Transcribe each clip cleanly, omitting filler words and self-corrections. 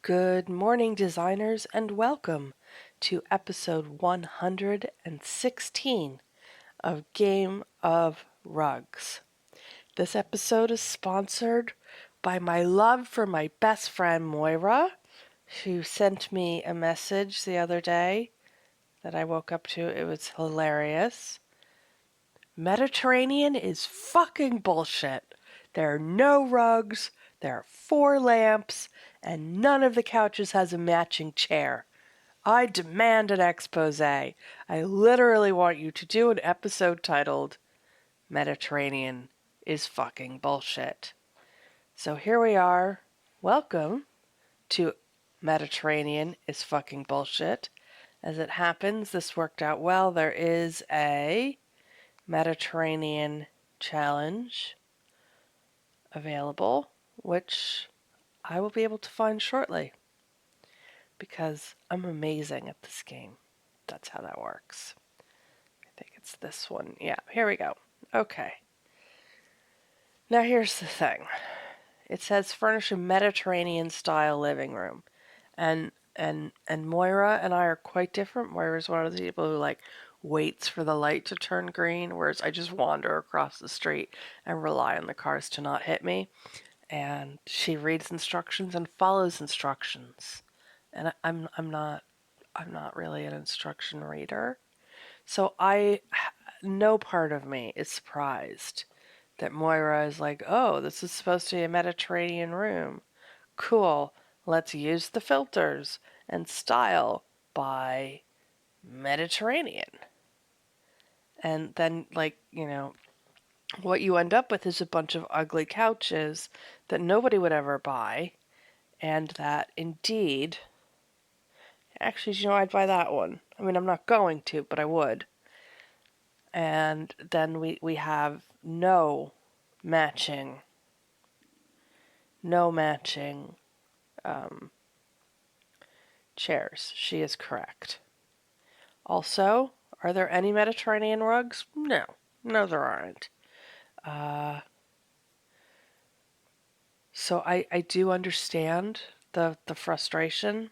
Good morning, designers, and welcome to episode 116 of Game of Rugs. This episode is sponsored by my love for my best friend Moira, who sent me a message the other day that I woke up to. It was hilarious. Mediterranean is fucking bullshit. There are no rugs, there are 4 lamps, and none of the couches has a matching chair. I demand an expose. I literally want you to do an episode titled Mediterranean is fucking bullshit. So here we are. Welcome to Mediterranean is fucking bullshit. As it happens, this worked out well. There is a Mediterranean challenge available, which I will be able to find shortly because I'm amazing at this game. That's how that works. I think it's this one. Yeah, here we go. Okay. Now here's the thing. It says furnish a Mediterranean style living room. And Moira and I are quite different. Moira's one of the people who waits for the light to turn green, whereas I just wander across the street and rely on the cars to not hit me. And she reads instructions and follows instructions. And I'm not really an instruction reader. So no part of me is surprised that Moira is like, "Oh, this is supposed to be a Mediterranean room. Cool. Let's use the filters and style by Mediterranean." And then, what you end up with is a bunch of ugly couches that nobody would ever buy, and that indeed, actually, I'd buy that one. I mean, I'm not going to, but I would. And then we have matching, no matching chairs. She is correct. Also, are there any Mediterranean rugs? No. No, there aren't. So I do understand the frustration.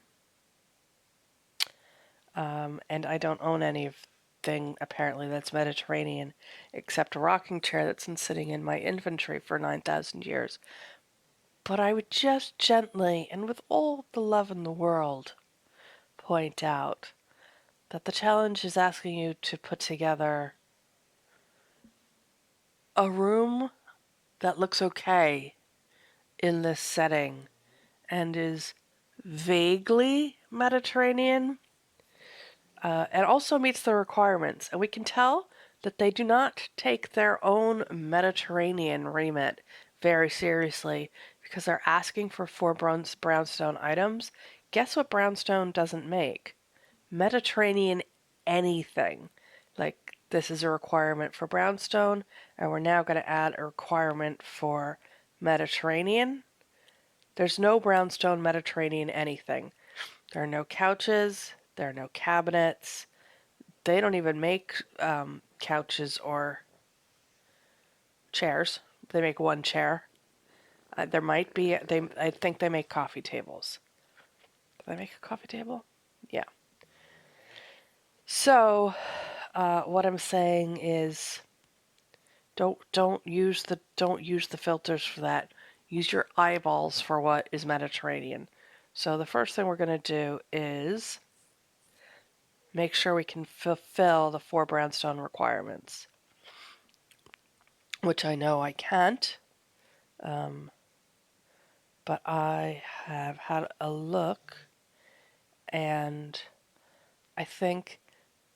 And I don't own anything, apparently, that's Mediterranean, except a rocking chair that's been sitting in my inventory for 9,000 years. But I would just gently, and with all the love in the world, point out that the challenge is asking you to put together a room that looks okay in this setting and is vaguely Mediterranean and also meets the requirements. And we can tell that they do not take their own Mediterranean remit very seriously because they're asking for 4 brownstone items. Guess what brownstone doesn't make? Mediterranean anything. Like, this is a requirement for brownstone, and we're now going to add a requirement for Mediterranean. There's no brownstone Mediterranean anything. There are no couches, there are no cabinets. They don't even make couches or chairs. They make one chair. There might be, I think they make coffee tables. Do they make a coffee table? Yeah. So, what I'm saying is, don't use the filters for that. Use your eyeballs for what is Mediterranean. So the first thing we're going to do is make sure we can fulfill the 4 brownstone requirements, which I know I can't. But I have had a look, and I think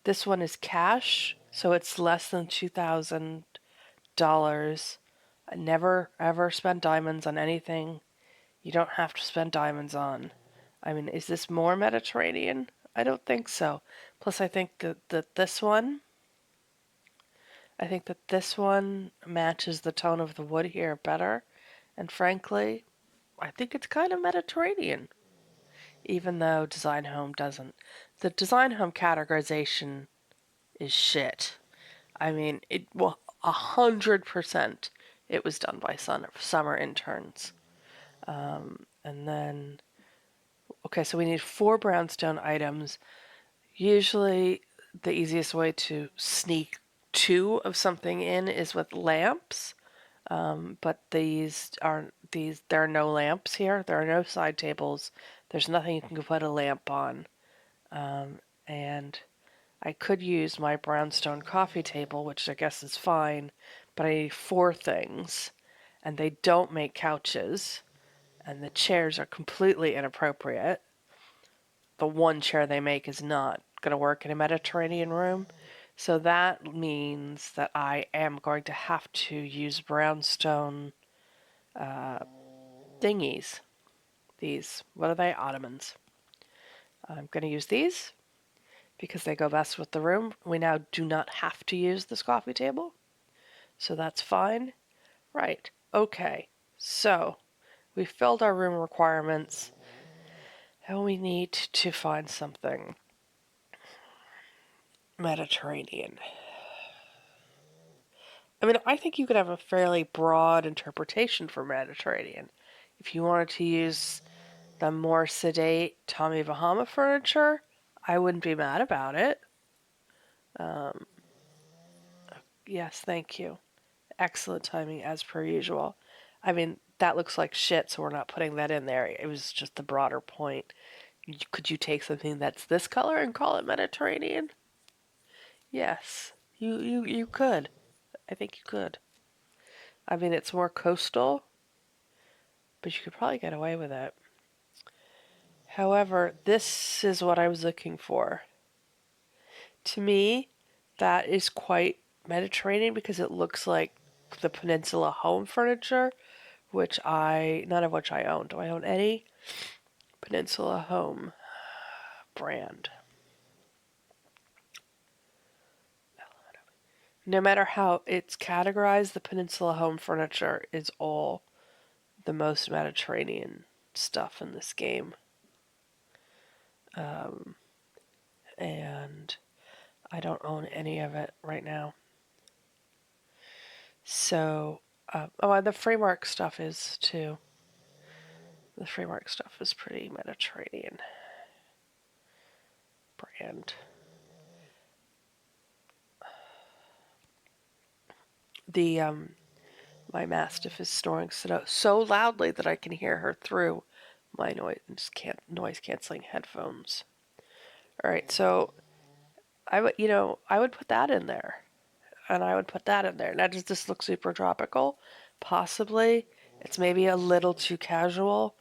this one is cash, so it's less than $2,000. I never ever spend diamonds on anything you don't have to spend diamonds on. I mean, is this more Mediterranean? I don't think so. Plus, I think that this one matches the tone of the wood here better. And frankly, I think it's kind of Mediterranean, even though Design Home doesn't. The Design Home categorization is shit. I mean, 100% it was done by summer interns. And then Okay, so we need 4 brownstone items. Usually the easiest way to sneak 2 of something in is with lamps. But there are no lamps here. There are no side tables. There's nothing you can put a lamp on. And I could use my brownstone coffee table, which I guess is fine, but I need 4 things. And they don't make couches, and the chairs are completely inappropriate. The one chair they make is not going to work in a Mediterranean room. So that means that I am going to have to use brownstone thingies. These, what are they? Ottomans. I'm going to use these because they go best with the room. We now do not have to use this coffee table, so that's fine. Right. Okay. So we filled our room requirements. Now we need to find something Mediterranean. I mean, I think you could have a fairly broad interpretation for Mediterranean. If you wanted to use the more sedate Tommy Bahama furniture, I wouldn't be mad about it. Yes, thank you. Excellent timing as per usual. I mean, that looks like shit, so we're not putting that in there. It was just the broader point. Could you take something that's this color and call it Mediterranean? Yes, you could. I think you could. I mean, it's more coastal, but you could probably get away with it. However, this is what I was looking for. To me, that is quite Mediterranean because it looks like the Peninsula home furniture, none of which I own. Do I own any Peninsula home brand? No matter how it's categorized, the Peninsula home furniture is all the most Mediterranean stuff in this game. And I don't own any of it right now. So, and the Freemark stuff is too. The Freemark stuff is pretty Mediterranean brand. The my Mastiff is snoring so loudly that I can hear her through my noise canceling headphones. All right, so I would put that in there, and I would put that in there. Now, does this look super tropical? Possibly. It's maybe a little too casual,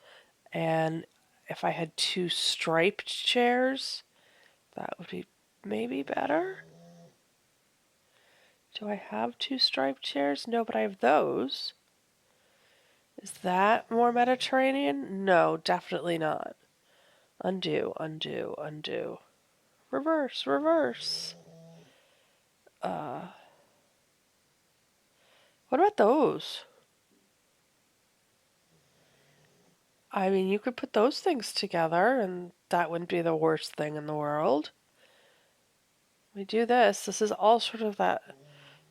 and if I had 2 striped chairs, that would be maybe better. Do I have 2 striped chairs? No, but I have those. Is that more Mediterranean? No, definitely not. Undo, undo, undo. Reverse, reverse. What about those? I mean, you could put those things together and that wouldn't be the worst thing in the world. We do this. This is all sort of that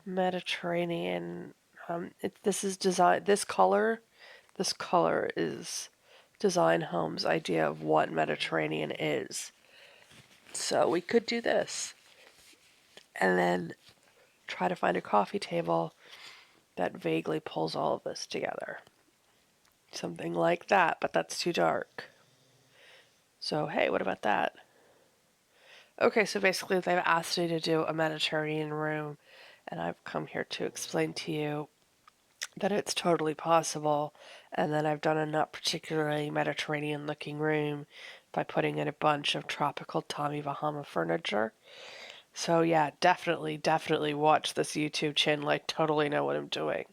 Mediterranean. This is design. This color is Design Home's idea of what Mediterranean is. So we could do this, and then try to find a coffee table that vaguely pulls all of this together. Something like that, but that's too dark. So hey, what about that? Okay, so basically they've asked me to do a Mediterranean room, and I've come here to explain to you that it's totally possible, and then I've done a not particularly Mediterranean looking room by putting in a bunch of tropical Tommy Bahama furniture. So yeah, definitely watch this YouTube channel. I totally know what I'm doing.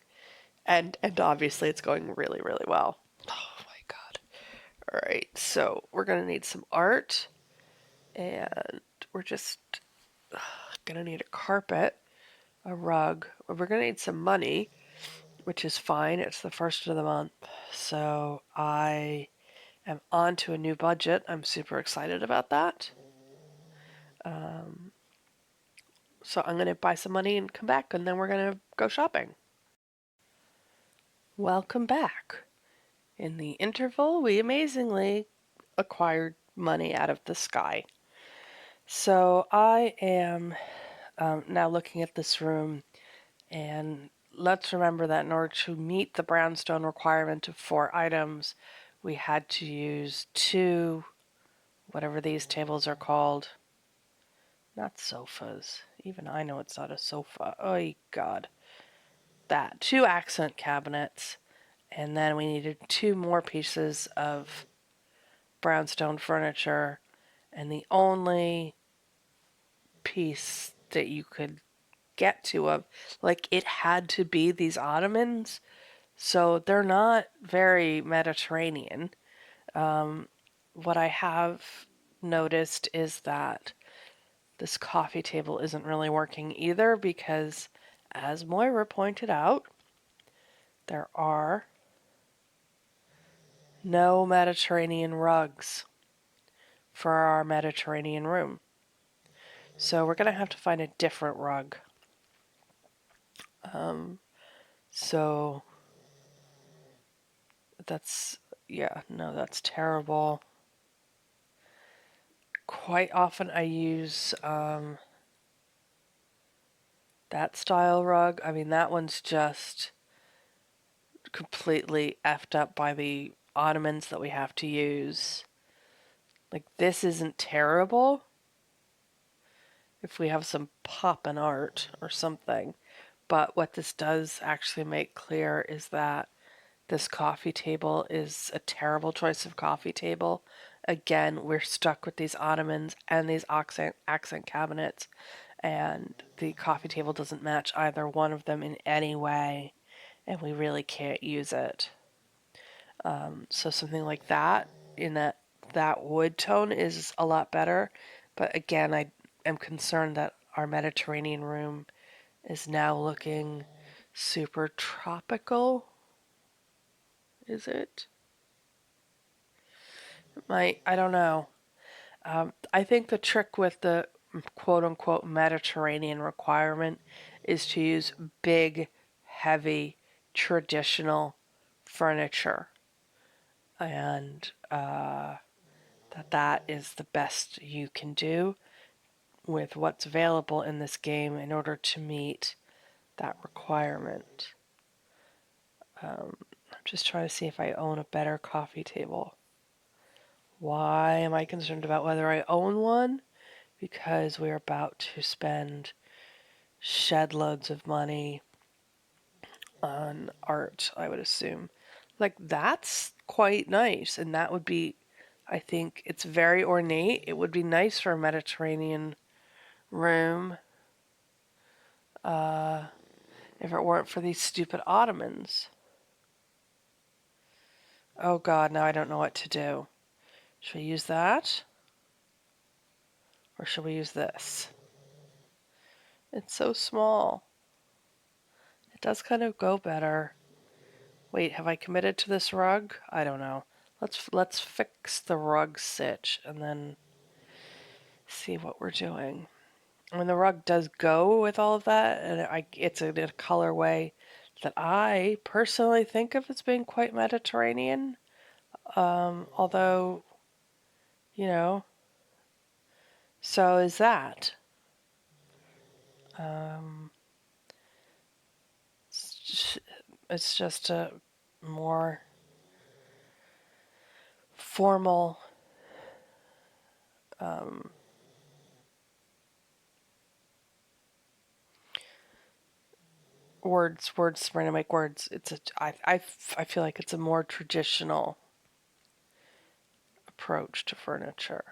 And obviously it's going really, really well. Oh my god. Alright, so we're gonna need some art, and we're just gonna need a carpet, a rug. We're gonna need some money, which is fine. It's the first of the month, so I am on to a new budget. I'm super excited about that. So I'm gonna buy some money and come back, and then we're gonna go shopping. Welcome back. In the interval, we amazingly acquired money out of the sky. So I am now looking at this room, and let's remember that in order to meet the brownstone requirement of 4 items, we had to use 2, whatever these tables are called. Not sofas. Even I know it's not a sofa. Oh, God. That. 2 accent cabinets. And then we needed 2 more pieces of brownstone furniture. And the only piece that you could get to like, it had to be these ottomans. So they're not very Mediterranean. What I have noticed is that this coffee table isn't really working either because, as Moira pointed out, there are no Mediterranean rugs for our Mediterranean room. So we're going to have to find a different rug. So that's, yeah, no, that's terrible. Quite often I use that style rug. I mean, that one's just completely effed up by the ottomans that we have to use. Like, this isn't terrible if we have some pop in art or something. But what this does actually make clear is that this coffee table is a terrible choice of coffee table. Again, we're stuck with these ottomans and these accent cabinets, and the coffee table doesn't match either one of them in any way, and we really can't use it. So something like that in that wood tone is a lot better. But again, I am concerned that our Mediterranean room is now looking super tropical. Is it? I don't know. I think the trick with the quote unquote Mediterranean requirement is to use big, heavy, traditional furniture. And that is the best you can do with what's available in this game in order to meet that requirement. I'm just trying to see if I own a better coffee table. Why am I concerned about whether I own one? Because we're about to spend shed loads of money on art, I would assume. Like, that's quite nice, and that would be, I think, it's very ornate. It would be nice for a Mediterranean room if it weren't for these stupid ottomans. Oh God, now I don't know what to do. Should we use that? Or should we use this? It's so small. It does kind of go better. Wait, have I committed to this rug? I don't know. Let's fix the rug stitch and then see what we're doing. I mean, the rug does go with all of that, and it's in a colorway that I personally think of as being quite Mediterranean. Although, you know, so is that. Um, it's just a more formal words trying to make words. I feel like it's a more traditional approach to furniture.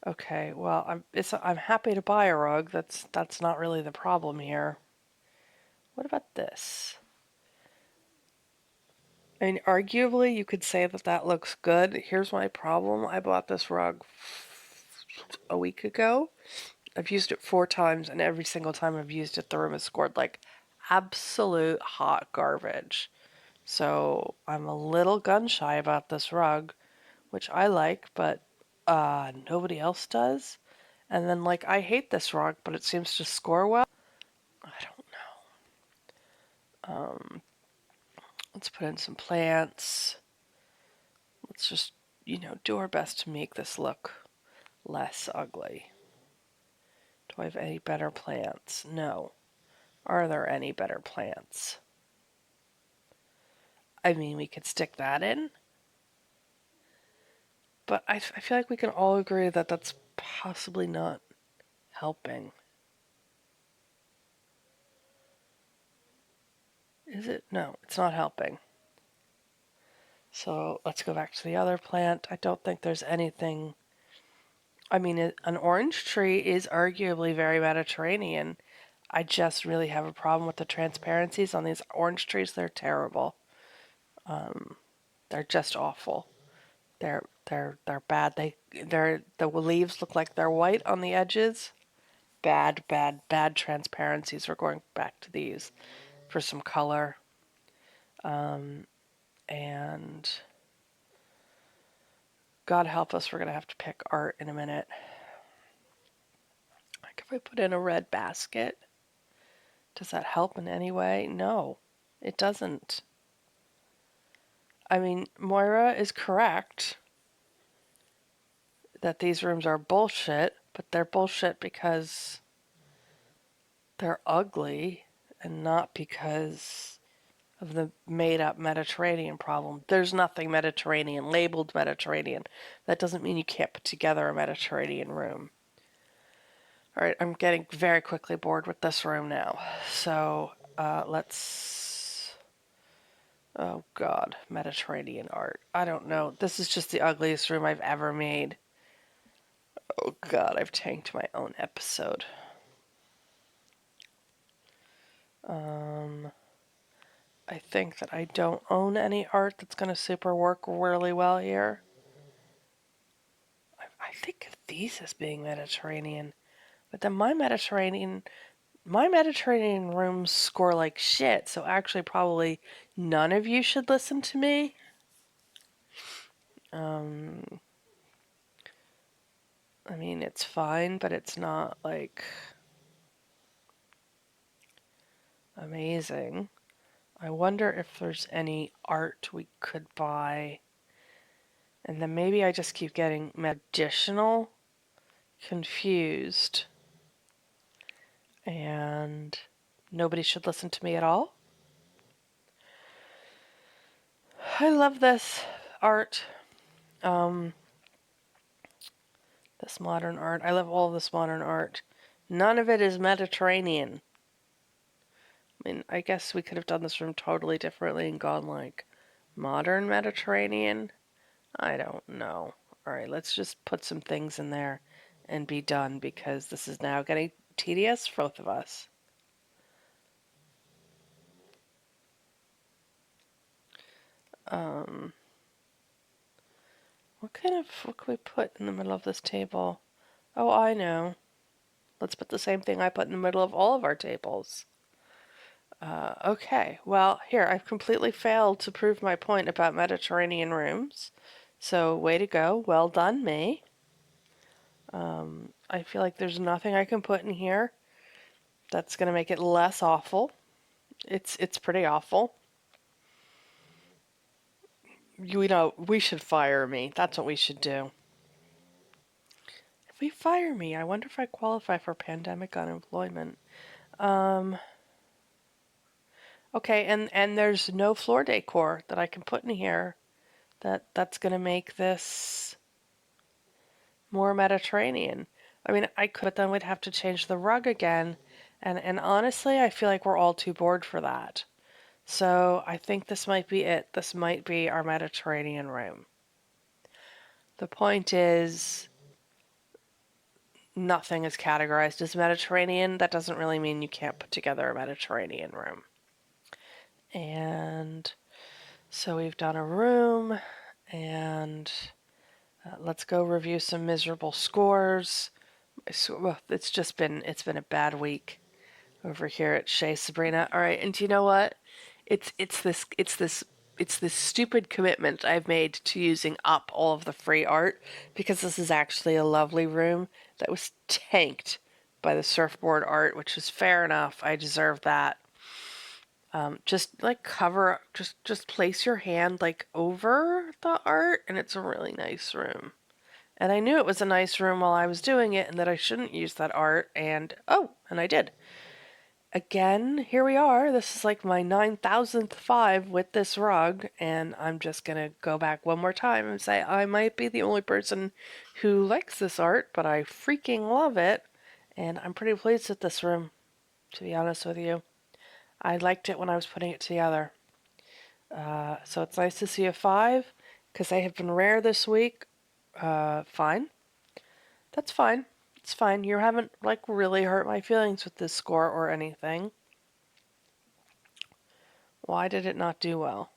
Okay, well, I'm happy to buy a rug. That's not really the problem here. What about this? I mean, arguably, you could say that that looks good. Here's my problem. I bought this rug a week ago. I've used it 4 times, and every single time I've used it, the room has scored like absolute hot garbage. So I'm a little gun shy about this rug, which I like, but nobody else does. And then, like, I hate this rug, but it seems to score well. I don't know. Let's put in some plants. Let's just do our best to make this look less ugly. Do I have any better plants? No. Are there any better plants? I mean, we could stick that in, but I feel like we can all agree that that's possibly not helping. Is it? No, it's not helping. So let's go back to the other plant. I don't think there's anything. I mean, an orange tree is arguably very Mediterranean. I just really have a problem with the transparencies on these orange trees. They're terrible. They're just awful. They're bad. The leaves look like they're white on the edges. Bad, bad, bad transparencies. We're going back to these for some color. And God help us, we're going to have to pick art in a minute. Like if I put in a red basket, does that help in any way? No, it doesn't. I mean, Moira is correct that these rooms are bullshit, but they're bullshit because they're ugly and not because of the made-up Mediterranean problem. There's nothing Mediterranean labeled Mediterranean. That doesn't mean you can't put together a Mediterranean room. All right, I'm getting very quickly bored with this room now. So let's... Oh God, Mediterranean art. I don't know. This is just the ugliest room I've ever made. Oh God, I've tanked my own episode. I think that I don't own any art that's going to super work really well here. I think of these as being Mediterranean, but then my Mediterranean rooms score like shit, so actually probably none of you should listen to me. I mean, it's fine, but it's not like amazing. I wonder if there's any art we could buy. And then maybe I just keep getting additional confused. And nobody should listen to me at all. I love this art. This modern art. I love all this modern art. None of it is Mediterranean. I mean, I guess we could have done this room totally differently and gone like modern Mediterranean. I don't know. All right, let's just put some things in there and be done because this is now getting tedious for both of us. What can we put in the middle of this table? Oh, I know. Let's put the same thing I put in the middle of all of our tables. Okay, well, here, I've completely failed to prove my point about Mediterranean rooms. So, way to go. Well done, me. I feel like there's nothing I can put in here that's going to make it less awful. It's pretty awful. We should fire me. That's what we should do. If we fire me, I wonder if I qualify for pandemic unemployment. Okay, and there's no floor decor that I can put in here that's going to make this more Mediterranean. I mean, I could, but then we'd have to change the rug again. And honestly, I feel like we're all too bored for that. So I think this might be it. This might be our Mediterranean room. The point is, nothing is categorized as Mediterranean. That doesn't really mean you can't put together a Mediterranean room. And so we've done a room, and let's go review some miserable scores. It's been a bad week over here at Chez Sabrina. All right, and do you know what? It's this stupid commitment I've made to using up all of the free art because this is actually a lovely room that was tanked by the surfboard art, which is fair enough. I deserve that. Just like just place your hand like over the art, and it's a really nice room. And I knew it was a nice room while I was doing it, and that I shouldn't use that art, and I did. Again, here we are. This is like my 9,000th five with this rug, and I'm just gonna go back one more time and say I might be the only person who likes this art, but I freaking love it, and I'm pretty pleased with this room, to be honest with you. I liked it when I was putting it together. So it's nice to see a five, because they have been rare this week. Fine. That's fine. It's fine. You haven't like really hurt my feelings with this score or anything. Why did it not do well?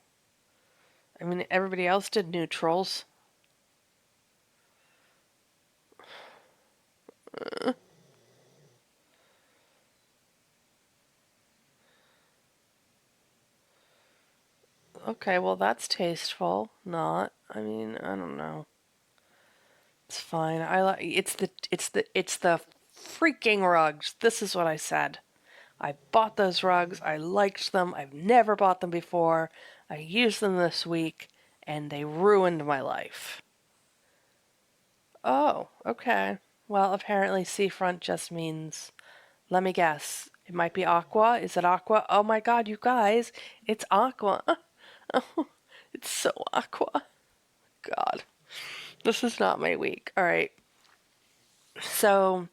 I mean, everybody else did neutrals. Okay, well that's tasteful. Not. I mean, I don't know. It's fine. I like it's the freaking rugs. This is what I said. I bought those rugs. I liked them. I've never bought them before. I used them this week and they ruined my life. Oh, okay. Well, apparently seafront just means, let me guess. It might be aqua. Is it aqua? Oh my god, you guys, it's aqua. Oh, it's so aqua. God, this is not my week. All right. So,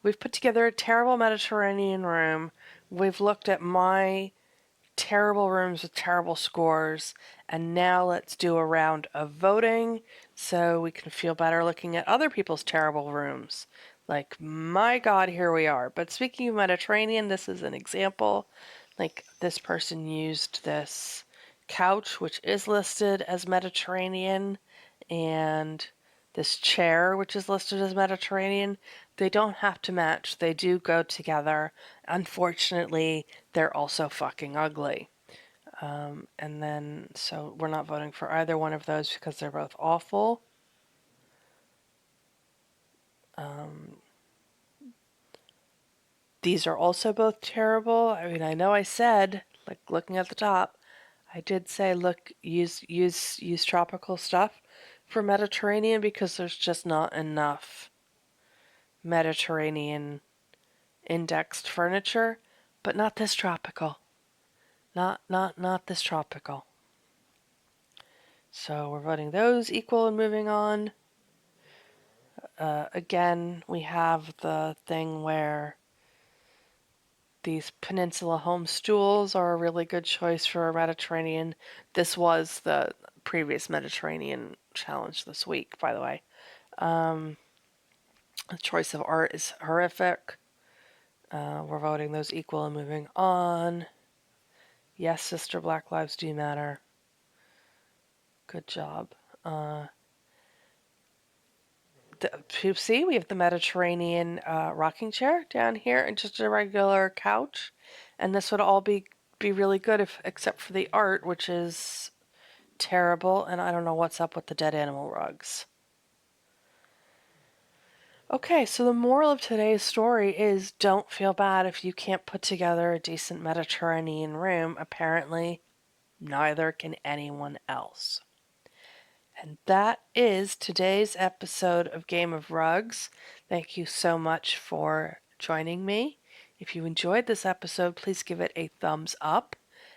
we've put together a terrible Mediterranean room. We've looked at my terrible rooms with terrible scores. And now let's do a round of voting so we can feel better looking at other people's terrible rooms. Like, my God, here we are. But speaking of Mediterranean, this is an example. Like, this person used this couch, which is listed as Mediterranean, and this chair, which is listed as Mediterranean. They don't have to match, they do go together. Unfortunately, they're also fucking ugly. And then, so we're not voting for either one of those because they're both awful. These are also both terrible. I mean, I know I said, like looking at the top, I did say, look, use tropical stuff for Mediterranean because there's just not enough Mediterranean indexed furniture, but not this tropical. Not this tropical. So we're voting those equal and moving on. Again, we have the thing where these Peninsula home stools are a really good choice for a Mediterranean. This was the previous Mediterranean challenge this week, by the way. The choice of art is horrific. We're voting those equal and moving on. Yes, sister, Black Lives Do Matter. Good job. See, we have the Mediterranean rocking chair down here and just a regular couch. And this would all be really good if except for the art, which is terrible, and I don't know what's up with the dead animal rugs. Okay, so the moral of today's story is don't feel bad if you can't put together a decent Mediterranean room. Apparently, neither can anyone else. And that is today's episode of Game of Rugs. Thank you so much for joining me. If you enjoyed this episode, please give it a thumbs up.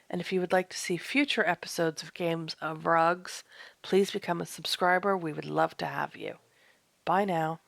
And if you would like to see future episodes of Games of Rugs, please become a subscriber. We would love to have you. Bye now.